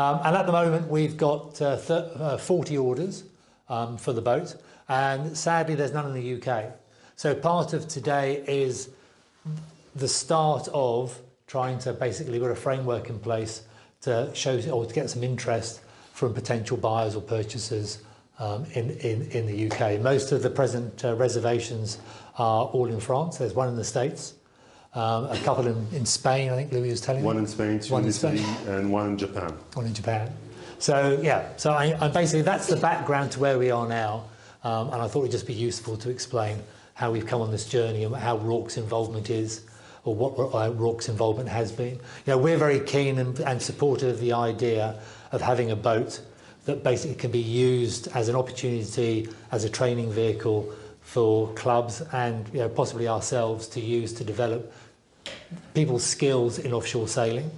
And at the moment, we've got 40 orders for the boat, and sadly, there's none in the UK. So part of today is the start of trying to basically put a framework in place to show or to get some interest from potential buyers or purchasers in the UK. Most of the present reservations are all in France. There's one in the States, a couple in Spain, I think Louis was telling me. One in Spain, two in Italy, and one in Japan. One in Japan. So yeah, so I basically that's the background to where we are now, and I thought it'd just be useful to explain how we've come on this journey and how Rourke's involvement is, or what Rourke's involvement has been. You know, we're very keen and supportive of the idea of having a boat that basically can be used as an opportunity, as a training vehicle for clubs and, you know, possibly ourselves to use to develop people's skills in offshore sailing.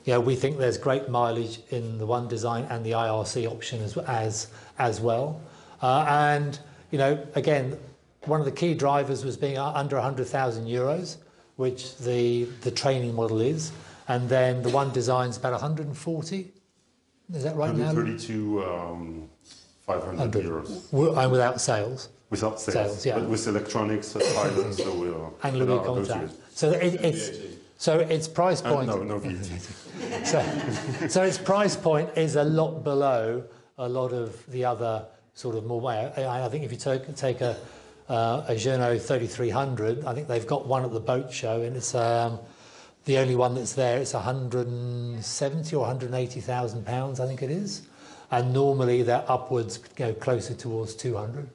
You know, we think there's great mileage in the one design and the IRC option as well. And, you know, again, one of the key drivers was being under 100,000 euros, which the training model is. And then the one design's about 140. Is that right now? 130 to 500 euros. And without sales? Without sales, yeah. But with electronics, pilots, so and Louis contract. So its price point. No VAT. So its price point is a lot below a lot of the other sort of more. I think if you take a Jeanneau 3300, I think they've got one at the boat show, and it's the only one that's there. It's 170 or 180,000 pounds, I think it is, and normally they're upwards, you know, closer towards 200.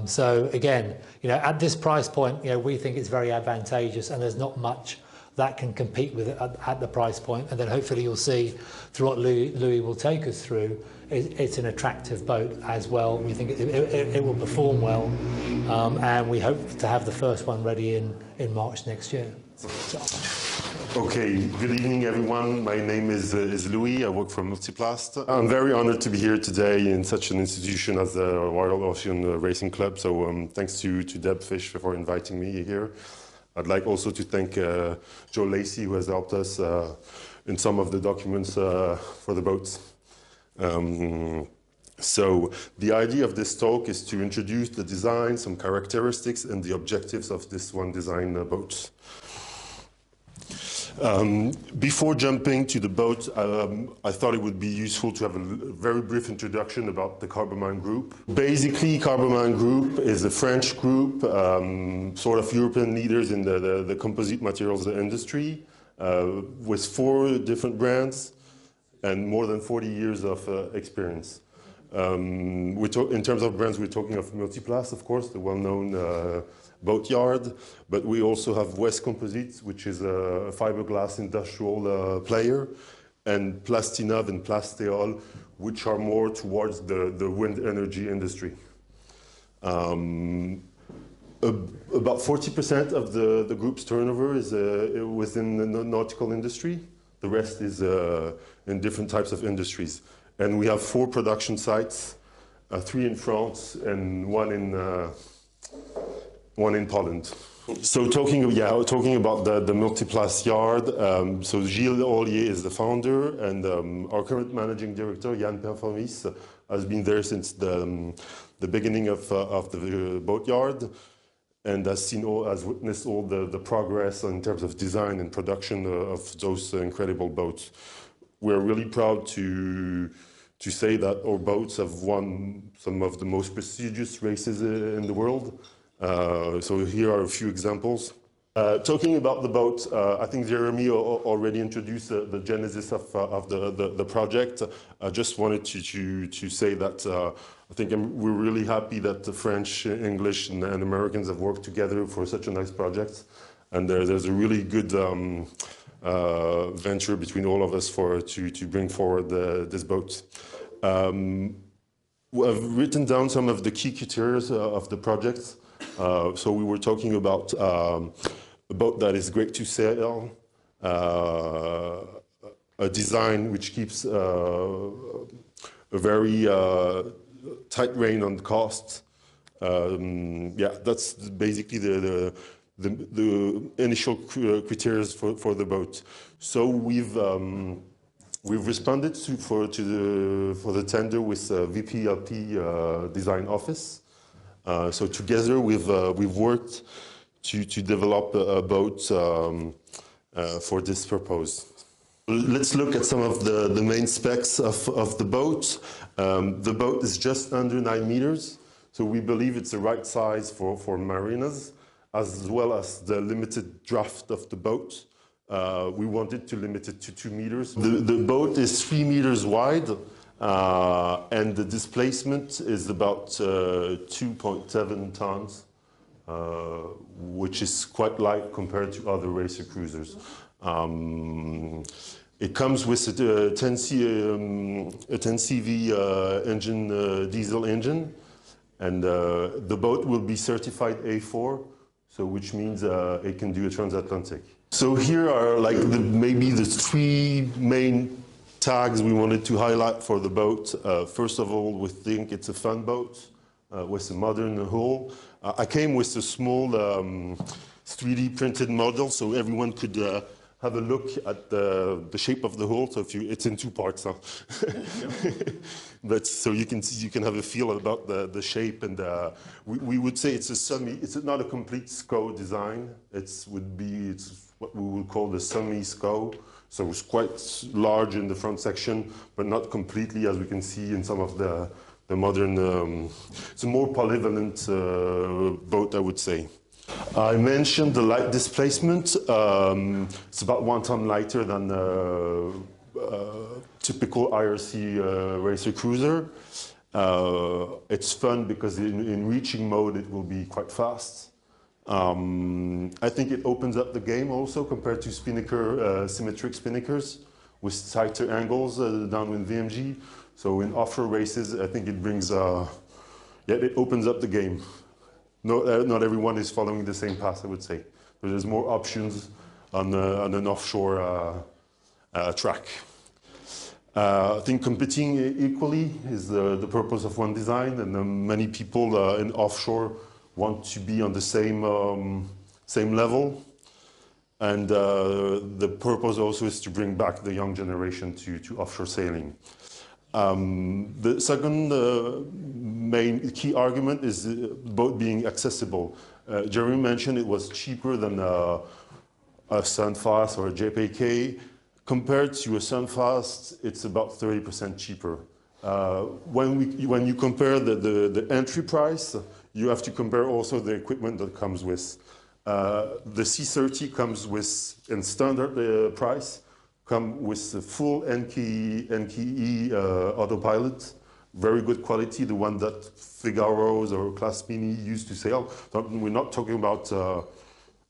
So again, you know, at this price point, you know, we think it's very advantageous, and there's not much that can compete with it at the price point. And then hopefully you'll see through what Louis will take us through, it's an attractive boat as well. We think it will perform well, and we hope to have the first one ready in March next year. Okay, good evening everyone. My name is Louis. I work for Multiplast. I'm very honored to be here today in such an institution as the Royal Ocean Racing Club. So thanks to Deb Fish for inviting me here. I'd like also to thank Joe Lacey, who has helped us in some of the documents for the boats. So the idea of this talk is to introduce the design, some characteristics, and the objectives of this one design boat. Before jumping to the boat, I thought it would be useful to have a very brief introduction about the Carboman Group. Basically, Carboman Group is a French group, sort of European leaders in the composite materials industry, with 4 different brands and more than 40 years of experience. In terms of brands, we're talking of Multiplast, of course, the well-known boatyard, but we also have West Composites, which is a fiberglass industrial player, and Plastinov and Plasteol, which are more towards the wind energy industry. About 40% of the group's turnover is within the nautical industry. The rest is in different types of industries. And we have 4 production sites, 3 in France and one in Poland. So talking about the Multiplast yard, so Gilles Ollier is the founder, and our current managing director, Yann Performis, has been there since the beginning of the boatyard, and has witnessed all the progress in terms of design and production of those incredible boats. We're really proud to say that our boats have won some of the most prestigious races in the world. So here are a few examples. Talking about the boat, I think Jeremy already introduced the genesis of the project. I just wanted to say that I think we're really happy that the French, English, and Americans have worked together for such a nice project. And there's a really good venture between all of us to bring forward this boat. I've written down some of the key criteria of the project. So we were talking about a boat that is great to sail, a design which keeps a very tight rein on cost. Yeah, that's basically the initial criteria for the boat. So we've We've responded for the tender with VPLP design office. So together we've worked to develop a boat for this purpose. Let's look at some of the main specs of the boat. The boat is just under 9 meters, so we believe it's the right size for marinas, as well as the limited draft of the boat. We wanted to limit it to 2 meters. The boat is 3 meters wide, and the displacement is about 2.7 tons, which is quite light compared to other racer cruisers. It comes with a 10 CV engine, diesel engine, and the boat will be certified A4, so which means it can do a transatlantic. So here are like maybe the 3 main tags we wanted to highlight for the boat. First of all, we think it's a fun boat with a modern hull. I came with a small 3D printed model so everyone could have a look at the shape of the hull. So it's in 2 parts now. But so you can have a feel about the shape, and we would say it's not a complete SCO design. It's what we would call the semi-SCO. So it's quite large in the front section, but not completely, as we can see in some of the modern. It's a more polyvalent boat, I would say. I mentioned the light displacement. It's about 1 ton lighter than typical IRC racer cruiser. It's fun because in reaching mode it will be quite fast. I think it opens up the game also compared to spinnaker, symmetric spinnakers with tighter angles down with VMG. So in offshore races, I think it brings, it opens up the game. Not everyone is following the same path, I would say. But there's more options on an offshore track. I think competing equally is the purpose of one design, and many people in offshore want to be on the same level. And the purpose also is to bring back the young generation to offshore sailing. The second main key argument is the boat being accessible. Jeremy mentioned it was cheaper than a Sunfast or a JPK. Compared to a Sunfast, it's about 30% cheaper. When you compare the entry price, you have to compare also the equipment that comes with. The C30 comes with, in standard price, come with the full NKE autopilot, very good quality, the one that Figaro's or Class Mini used to sail. We're not talking about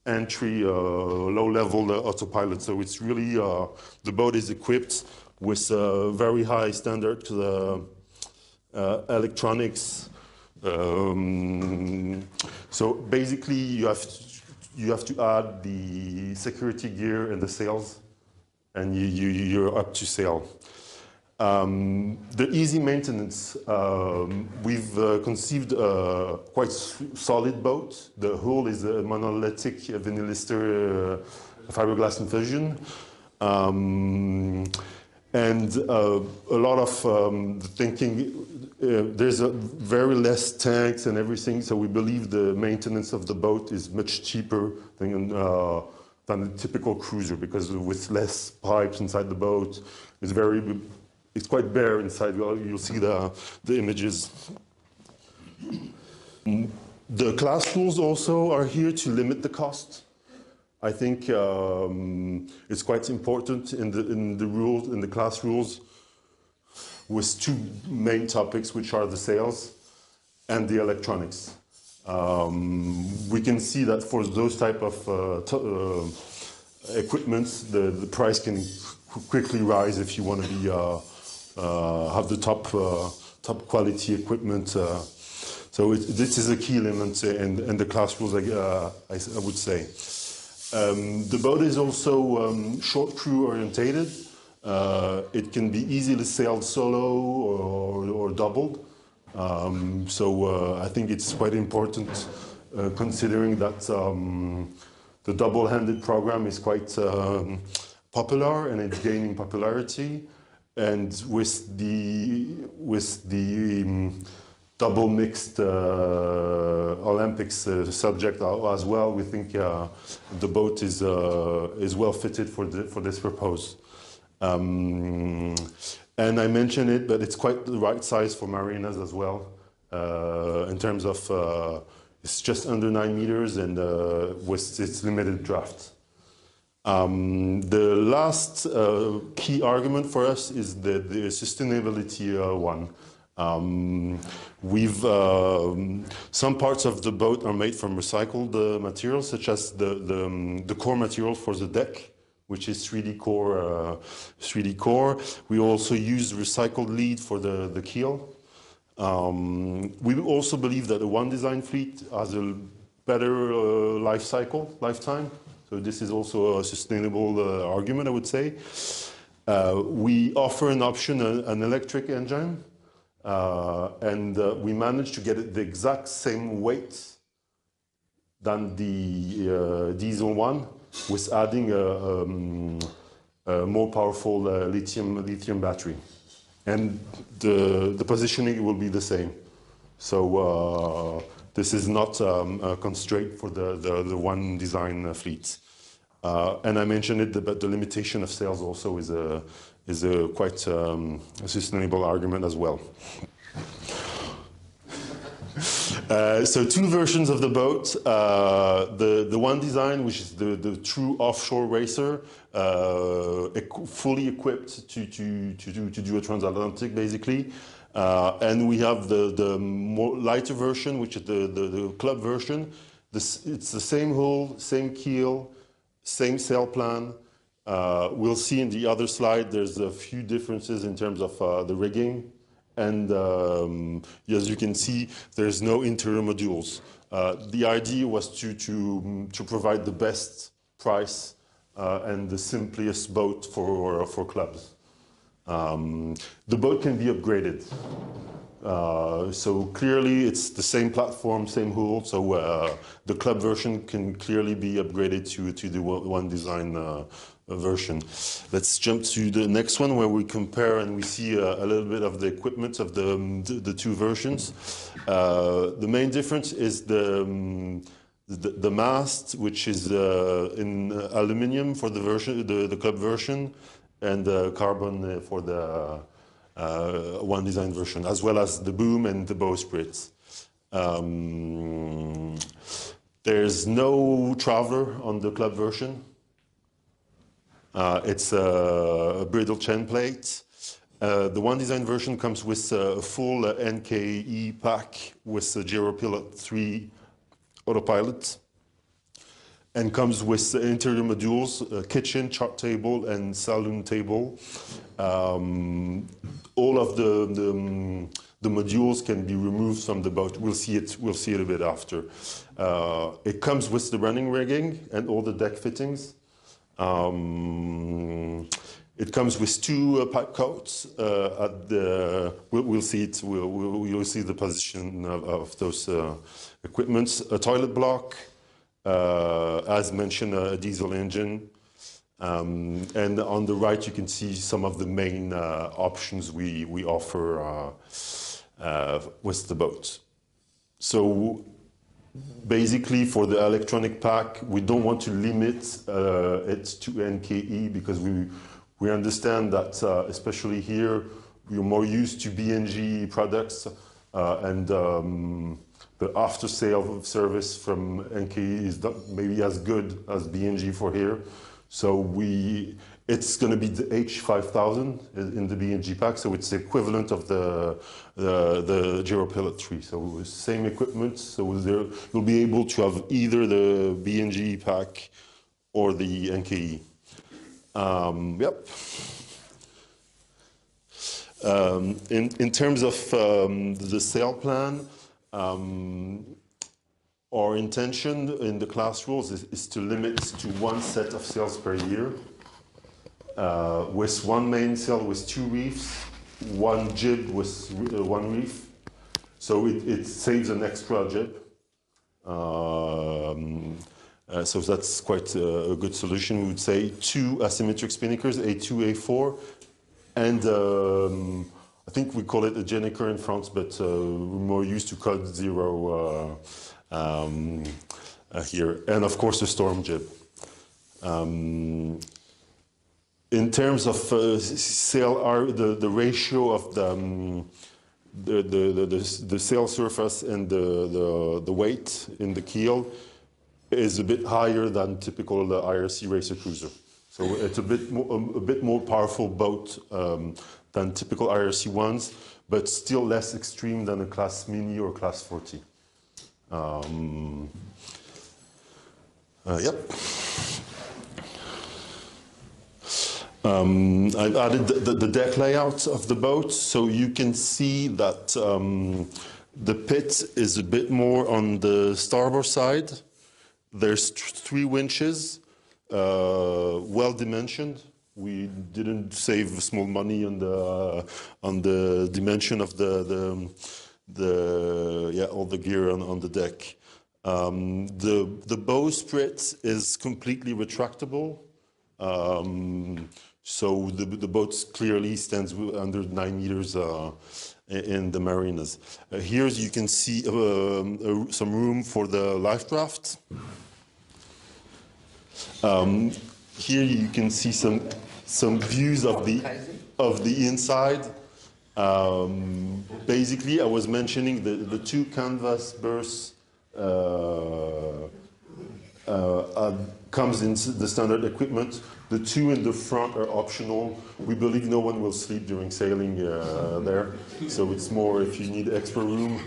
entry, low-level autopilot. So it's really, the boat is equipped with very high standard electronics. So basically, you have to add the security gear and the sails, and you're up to sail. The easy maintenance, we've conceived a quite solid boat. The hull is a monolithic vinylister fiberglass infusion. And a lot of the thinking, there's very less tanks and everything, so we believe the maintenance of the boat is much cheaper than a typical cruiser, because with less pipes inside the boat, it's quite bare inside. You'll see the images. The class rules also are here to limit the cost. I think it's quite important in the class rules, with 2 main topics, which are the sails and the electronics. We can see that for those type of equipments, the price can quickly rise if you want to be have the top quality equipment. So this is a key element in the class rules, I would say. The boat is also short crew orientated. It can be easily sailed solo or doubled. So I think it's quite important, considering that the double-handed program is quite popular and it's gaining popularity. and with the double mixed Olympics subject as well, we think the boat is well fitted for this purpose. And I mentioned it, but it's quite the right size for marinas as well. In terms of it's just under 9 meters and with its limited draft. The last key argument for us is the sustainability one. Some parts of the boat are made from recycled materials, such as the core material for the deck, which is 3D core. We also use recycled lead for the keel. We also believe that the one design fleet has a better lifetime. So this is also a sustainable argument, I would say. We offer an option, an electric engine, and we managed to get it the exact same weight than the diesel one, with adding a more powerful lithium battery. And the positioning will be the same. So this is not a constraint for the one design fleet. And I mentioned it, but the limitation of sales also is a quite a sustainable argument as well. So two versions of the boat. The one design, which is the true offshore racer, fully equipped to do a transatlantic, basically. And we have the more lighter version, which is the club version. It's the same hull, same keel, same sail plan. We'll see in the other slide, there's a few differences in terms of the rigging. And as you can see, there's no interior modules. The idea was to provide the best price and the simplest boat for clubs. The boat can be upgraded. So clearly it's the same platform, same hull, so the club version can clearly be upgraded to the one design version. Let's jump to the next one where we compare and we see a little bit of the equipment of the two versions. The main difference is the mast, which is in aluminium for the version, the club version, and carbon for the one design version, as well as the boom and the bowsprit. There's no traveler on the club version. It's a bridle chain plate. The one design version comes with a full NKE pack with a Gyropilot 3 autopilot, and comes with interior modules, kitchen, chart table, and saloon table. All of the modules can be removed from the boat. We'll see it a bit after. It comes with the running rigging and all the deck fittings. It comes with two pipe coats. We'll see it. You'll see the position of those equipments. A toilet block, as mentioned, a diesel engine. And on the right, you can see some of the main options we offer with the boat. So basically, for the electronic pack, we don't want to limit it to NKE because we understand that, especially here, we're more used to BNG products, and the after-sale service from NKE is not maybe as good as BNG for here. So it's going to be the H5000 in the BNG pack, so it's the equivalent of the Gyropilot 3. So same equipment, so you'll be able to have either the BNG pack or the NKE. Yep. In terms of the sale plan, our intention in the class rules is to limit to one set of sails per year, with one mainsail with 2 reefs, one jib with 1 reef. So it saves an extra jib. So that's quite a good solution, we would say. 2 asymmetric spinnakers, A2, A4, And I think we call it a Jenniker in France, but we're more used to code zero here. And of course, the storm jib. In terms of sail, the ratio of the sail surface and the weight in the keel is a bit higher than typical IRC racer cruiser. So it's a bit more powerful boat than typical IRC ones, but still less extreme than a Class Mini or Class 40. Yep. I've added the deck layout of the boat, so you can see that the pit is a bit more on the starboard side. There's 3 winches, well dimensioned. We didn't save small money on the dimension of all the gear on the deck. The bowsprit is completely retractable. So the boat clearly stands under 9 meters in the marinas. Here you can see some room for the life raft. Here you can see some views of the inside. Basically, I was mentioning the 2 canvas berths comes in the standard equipment. The 2 in the front are optional. We believe no one will sleep during sailing there, so it's more if you need extra room.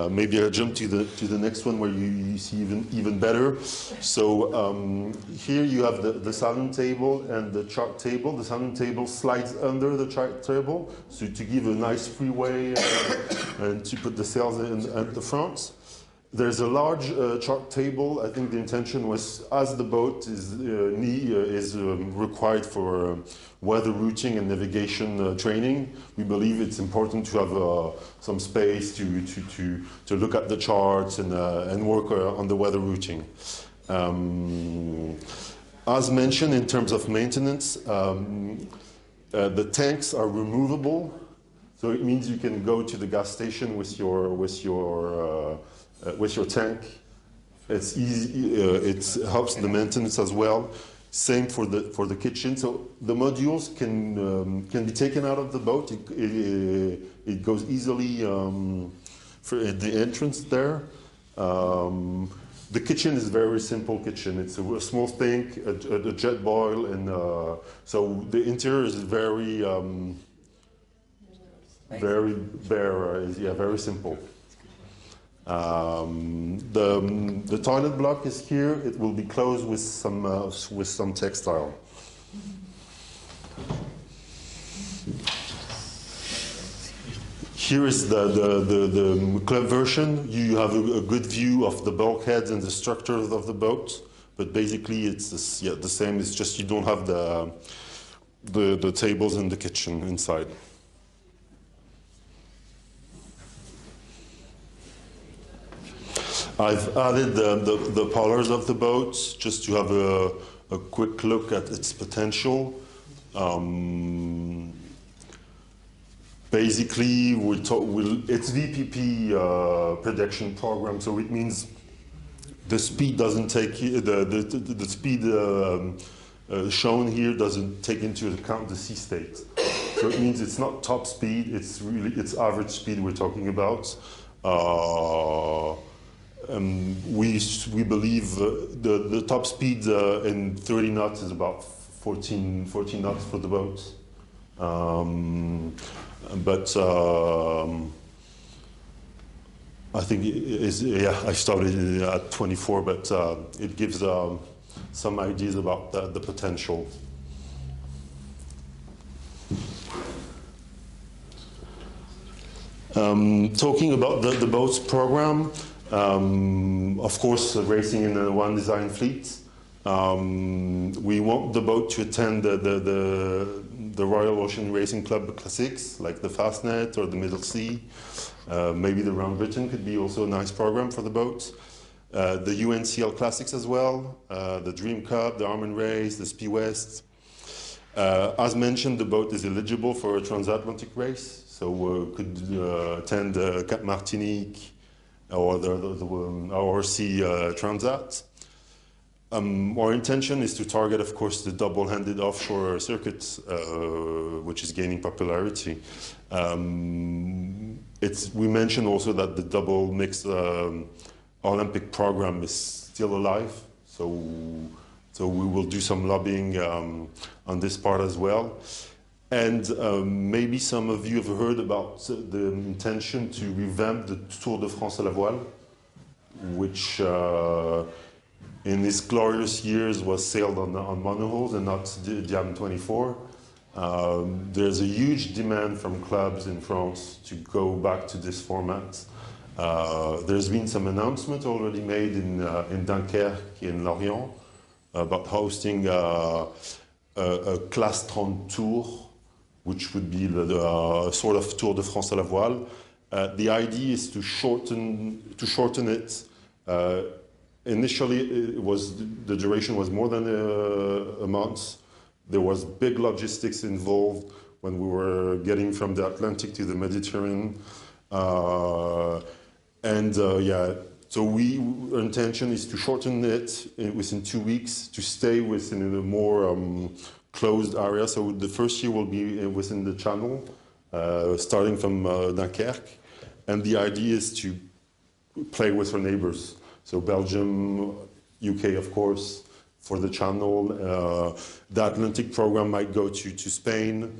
Maybe I'll jump to the next one where you see even better. So here you have the saloon table and the chart table. The saloon table slides under the chart table, so to give a nice freeway and to put the sails at the front. There's a large chart table. I think the intention was, as the boat is required for weather routing and navigation training, we believe it's important to have some space to look at the charts and work on the weather routing. As mentioned, in terms of maintenance, the tanks are removable, so it means you can go to the gas station with your tank. It's easy. It helps the maintenance as well. Same for the kitchen. So the modules can be taken out of the boat. It goes easily for the entrance there. The kitchen is very simple kitchen. It's a small sink, a jet boil, and so the interior is very bare. Very simple. The toilet block is here. It will be closed with some textile. Here is the club version. You have a good view of the bulkheads and the structure of the boat, but basically it's the same. It's just you don't have the tables in the kitchen inside. I've added the polars of the boat just to have a quick look at its potential. Basically, it's VPP prediction program, so it means the speed doesn't take the speed shown here doesn't take into account the sea state. So it means it's not top speed; it's average speed we're talking about. We believe the top speed in 30 knots is about 14 knots for the boat. But I think I started at 24, but it gives some ideas about the potential. Talking about the boats program, of course, racing in a one design fleet. We want the boat to attend the Royal Ocean Racing Club Classics, like the Fastnet or the Middle Sea. Maybe the Round Britain could be also a nice program for the boat. The UNCL Classics as well, the Dream Cup, the Arm and Race, the Speed West. As mentioned, the boat is eligible for a transatlantic race, so could attend Cap Martinique or the RC Transat. Our intention is to target, of course, the double-handed offshore circuit, which is gaining popularity. We mentioned also that the double mixed Olympic program is still alive, so we will do some lobbying on this part as well. And maybe some of you have heard about the intention to revamp the Tour de France à la voile, which in its glorious years was sailed on monohulls and not Diam 24. There's a huge demand from clubs in France to go back to this format. There's been some announcement already made in Dunkerque, in Lorient, about hosting a Classe 30 Tour, which would be the sort of Tour de France à la voile. The idea is to shorten it. Initially, the duration was more than a month. There was big logistics involved when we were getting from the Atlantic to the Mediterranean. So our intention is to shorten it within 2 weeks, to stay within a more closed area. So the first year will be within the channel, starting from Dunkerque. And the idea is to play with our neighbors. So Belgium, UK, of course, for the channel. The Atlantic program might go to Spain.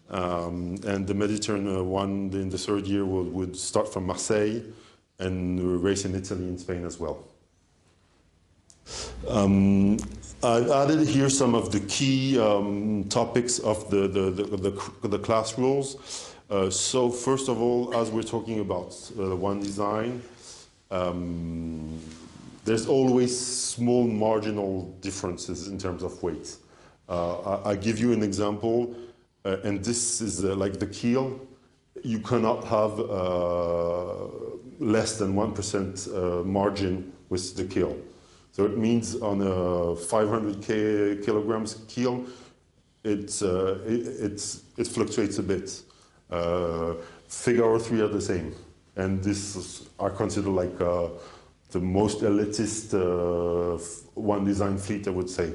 And the Mediterranean one in the third year would start from Marseille and race in Italy and Spain as well. I've added here some of the key topics of the class rules. So first of all, as we're talking about one design, there's always small marginal differences in terms of weight. I give you an example, and this is like the keel. You cannot have less than 1% margin with the keel. So it means on a 500 kilograms keel, it fluctuates a bit. Figure 3 are the same, and this are considered like the most elitist one design fleet, I would say.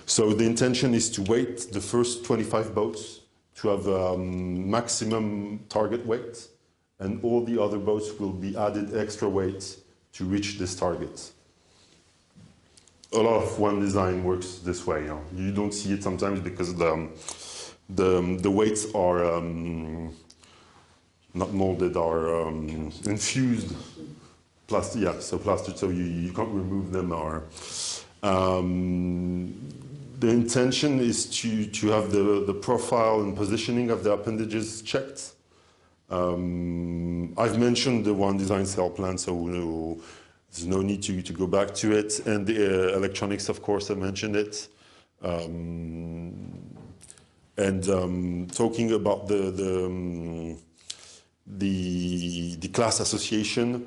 So the intention is to weight the first 25 boats to have maximum target weight, and all the other boats will be added extra weight to reach this target. A lot of one design works this way. You don't see it sometimes because the weights are not molded, are infused plastic. Yeah, so plastic, so you can't remove them. The intention is to have the profile and positioning of the appendages checked. I've mentioned the one design cell plan, so there's no need to go back to it. And the electronics, of course, I mentioned it. Talking about the class association,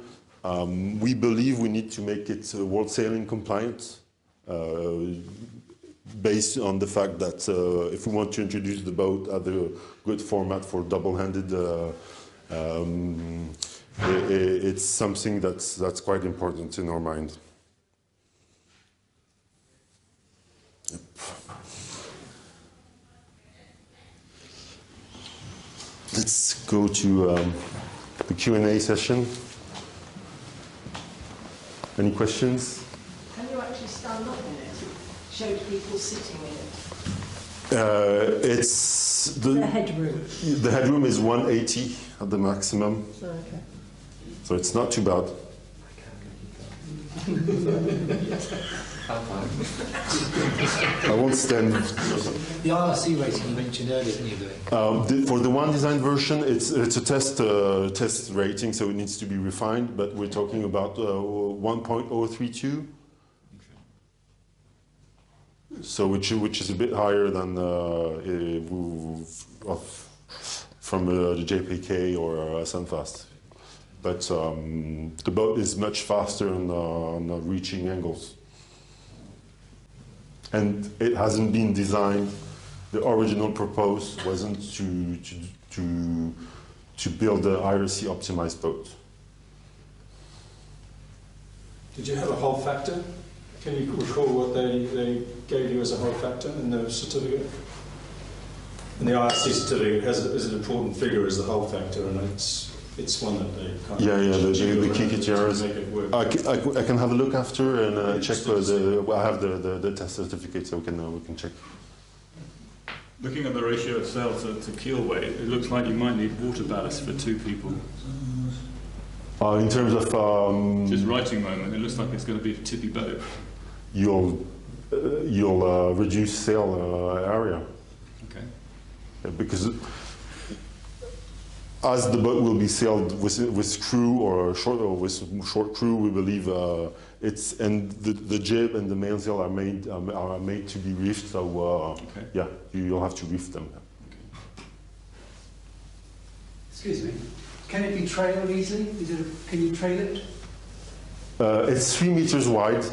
we believe we need to make it World Sailing compliant, based on the fact that if we want to introduce the boat at a good format for double-handed, it's something that's quite important in our mind. Yep. Let's go to the Q&A session. Any questions? Can you actually stand up in it? Show people sitting in it? It's the headroom. The headroom is 180 at the maximum. Oh, okay. So it's not too bad. I won't stand. The RC rating you mentioned earlier, didn't you, Louis? For the one design version, it's a test rating, so it needs to be refined. But we're talking about 1.032. So which is a bit higher than from the JPK or Sunfast. But the boat is much faster on reaching angles. and it hasn't been designed. The original purpose wasn't to build the IRC optimized boat. Did you have a hull factor? Can you recall what they gave you as a hull factor in the certificate? And the IRC certificate is an important figure as the hull factor, and it's one that they kind of the key criteria. make it work. I can have a look after and check I have the test certificate, so we can check. Looking at the ratio of sail to keel weight, it looks like you might need water ballast for 2 people. In terms of Just writing moment, it looks like it's going to be a tippy boat. You'll reduce sail area. Okay. Because as the boat will be sailed with crew or with short crew, we believe the jib and the mainsail are made to be reefed. So okay. yeah, you'll have to reef them. Okay. Excuse me. Can it be trailed easily? Can you trail it? It's 3 meters wide.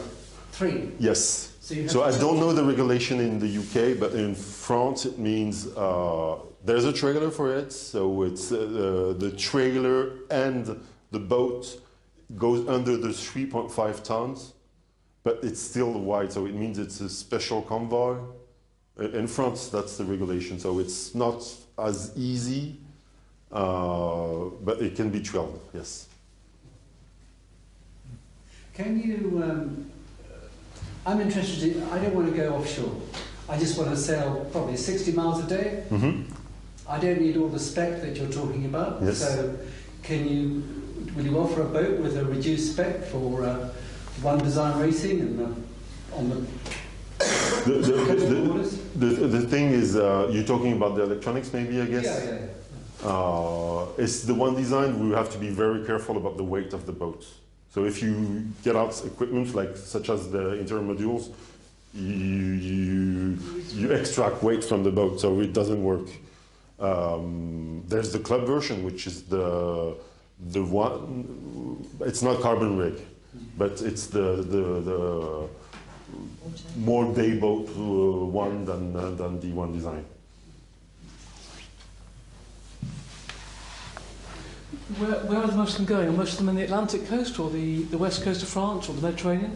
3? Yes. So I don't know the regulation in the UK, but in France it means there's a trailer for it. So it's the trailer and the boat goes under the 3.5 tons, but it's still wide. So it means it's a special convoy. In France, that's the regulation. So it's not as easy. But it can be trailed, yes. Can you, I'm interested in, I don't want to go offshore. I just want to sail probably 60 miles a day. Mm-hmm. I don't need all the spec that you're talking about. Yes. So will you offer a boat with a reduced spec for one design racing and on the the thing is, you're talking about the electronics maybe, I guess? Yeah. It's the one design. We have to be very careful about the weight of the boat. So if you get out equipment such as the interior modules, you extract weight from the boat, so it doesn't work. There's the club version, which is the one. It's not carbon rig, but it's the more day boat one than the one design. Where are most of them going? Are most of them in the Atlantic coast or the west coast of France or the Mediterranean?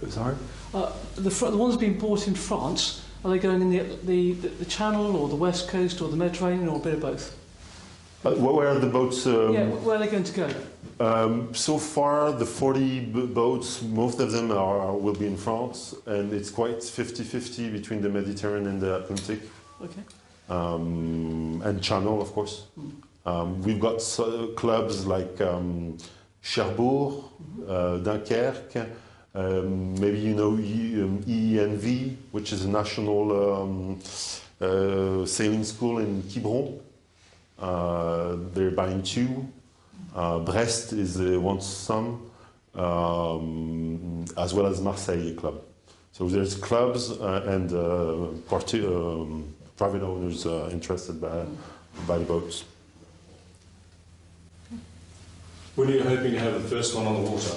Sorry? The ones being bought in France, are they going in the Channel or the west coast or the Mediterranean or a bit of both? Where are the boats? Where are they going to go? So far, the 40 boats, most of them will be in France, and it's quite 50-50 between the Mediterranean and the Atlantic. Okay. And Channel, of course. We've got clubs like Cherbourg, Dunkerque, maybe you know ENV, which is a national sailing school in Quiberon. They're buying 2. Brest wants some, as well as Marseille club. So there's clubs and private owners interested by the boats. When are you hoping to have the first one on the water?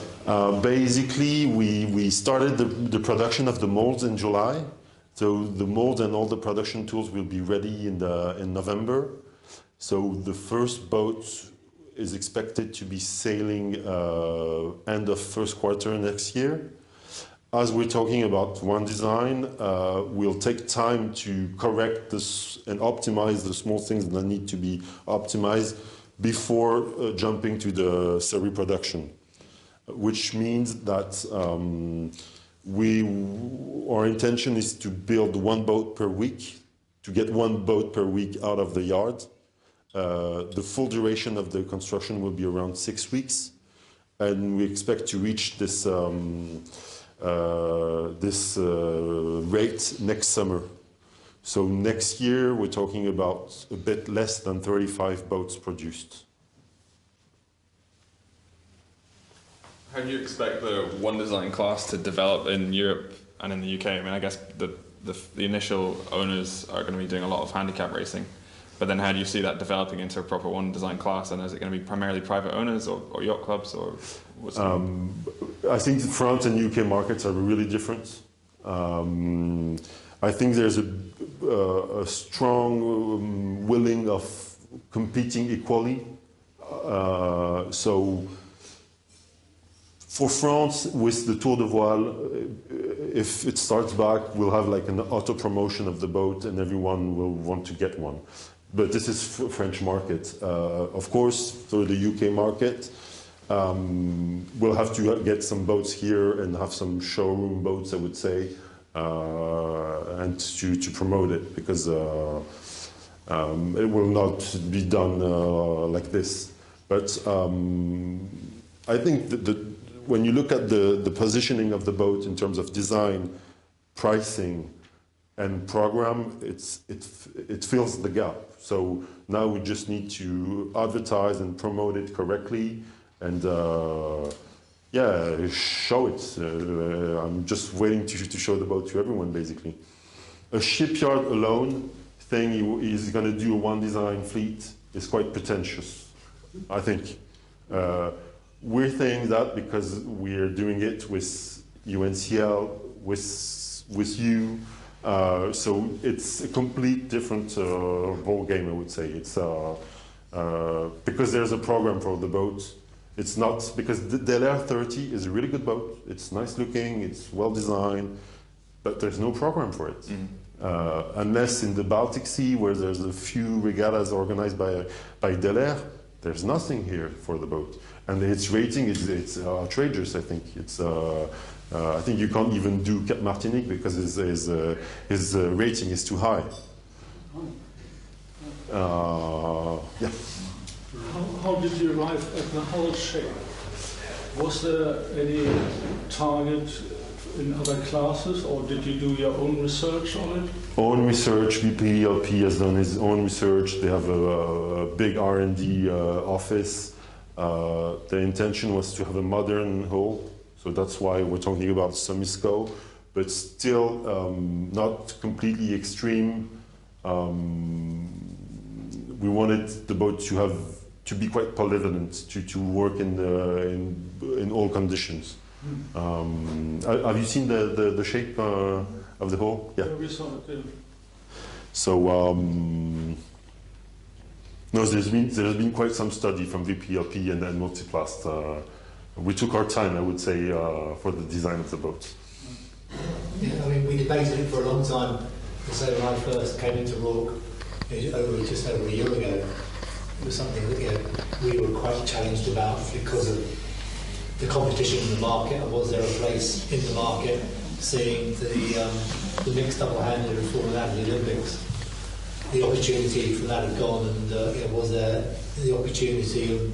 Basically, we started the production of the molds in July. So the molds and all the production tools will be ready in November. So the first boat is expected to be sailing end of first quarter next year. As we're talking about one design, we'll take time to correct this and optimize the small things that need to be optimized before jumping to the series production, which means that our intention is to build 1 boat per week, to get 1 boat per week out of the yard. The full duration of the construction will be around 6 weeks, and we expect to reach this rate next summer. So next year, we're talking about a bit less than 35 boats produced. How do you expect the one design class to develop in Europe and in the UK? I mean, I guess the initial owners are going to be doing a lot of handicap racing, but then how do you see that developing into a proper one design class? And is it going to be primarily private owners or yacht clubs, or what's I think France and UK markets are really different. I think there's a strong willing of competing equally. So for France, with the Tour de Voile, if it starts back, we'll have like an auto promotion of the boat and everyone will want to get one. But this is French market. Of course, for the UK market, we'll have to get some boats here and have some showroom boats, I would say, and to promote it, because it will not be done like this. But I think that when you look at the positioning of the boat in terms of design, pricing, and program, it fills the gap. So now we just need to advertise and promote it correctly, and yeah, show it. I'm just waiting to show the boat to everyone, basically. A shipyard alone thing is going to do a one design fleet is quite pretentious, I think. We're saying that because we're doing it with UNCL, with you. So it's a complete different ball game, I would say. It's because there's a program for the boat. It's not because the LR30 is a really good boat. It's nice looking, it's well designed, but there's no program for it. Unless in the Baltic Sea, where there's a few regattas organized by Delair, there's nothing here for the boat. And its rating it's outrageous, I think. It's I think you can't even do Cap Martinique because his rating is too high. Yeah. How did you arrive at the hull shape? Was there any target in other classes, or did you do your own research on it? Own research. VPLP has done his own research. They have a big R&D office. The intention was to have a modern hull. So that's why we're talking about Semisco, but still not completely extreme. We wanted the boat to be quite polyvalent, to work in all conditions. Have you seen the shape of the hull? Yeah. Yeah, we saw it. Yeah. So no, there's been quite some study from VPLP and then Multiplast. We took our time, I would say, for the design of the boat. Yeah, I mean, we debated it for a long time. So when I first came into Rourke, just over a year ago, it was something that we were quite challenged about because of the competition in the market. Was there a place in the market, seeing the mixed double-handed and fallen out of the Olympics? The opportunity for that had gone, and was there the opportunity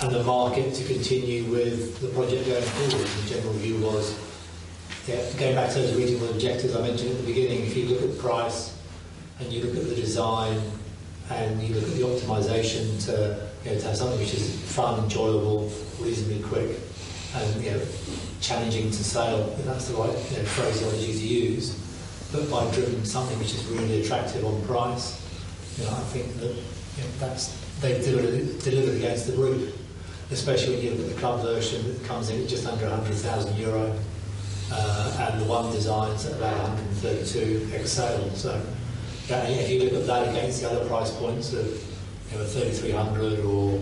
and the market to continue with the project going forward? The general view was, going back to those reasonable objectives I mentioned at the beginning, if you look at the price and you look at the design and you look at the optimisation to have something which is fun, enjoyable, reasonably quick, and challenging to sail, if that's the right phraseology to use, but by driven something which is really attractive on price, I think that they've delivered against the brief. Especially when you look at the club version that comes in at just under €100,000, and the one design's at about 132 ex-sale. So if you look at that against the other price points of 3,300 or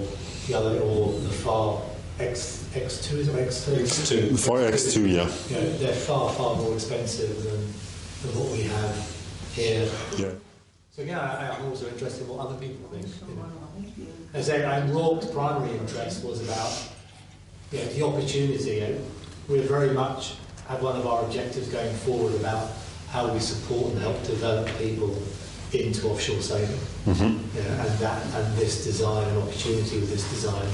the far X2, is it X2? The far X2, yeah. They're far more expensive than what we have here. Yeah. So I'm also interested in what other people think. As I say, Rourke's primary interest was about the opportunity. We very much had one of our objectives going forward about how we support and help develop people into offshore sailing. And this design and opportunity with this design,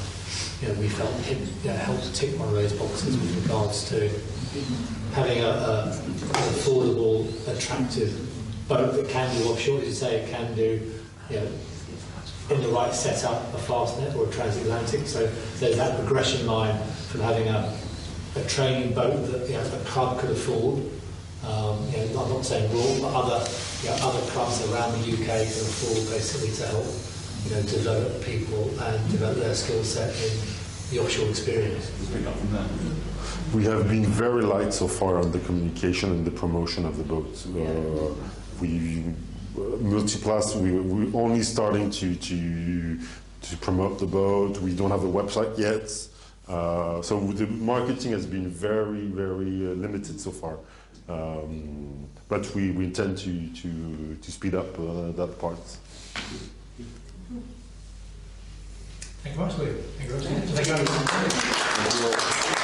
we felt helped tick one of those boxes with regards to having an affordable, attractive boat that can do offshore. As you say, it can do, in the right setup, a Fastnet or a transatlantic. So there's that progression line from having a training boat that a club could afford. I'm not saying Rourke, but other clubs around the UK can afford basically to help develop people and develop their skill set in the offshore experience. Let's pick up from there. We have been very light so far on the communication and the promotion of the boat. Multiplast, we're only starting to promote the boat. We don't have a website yet. So the marketing has been very, very limited so far. But we intend to speed up that part. Thank you very much, Louis. Thank you very much. Thank you.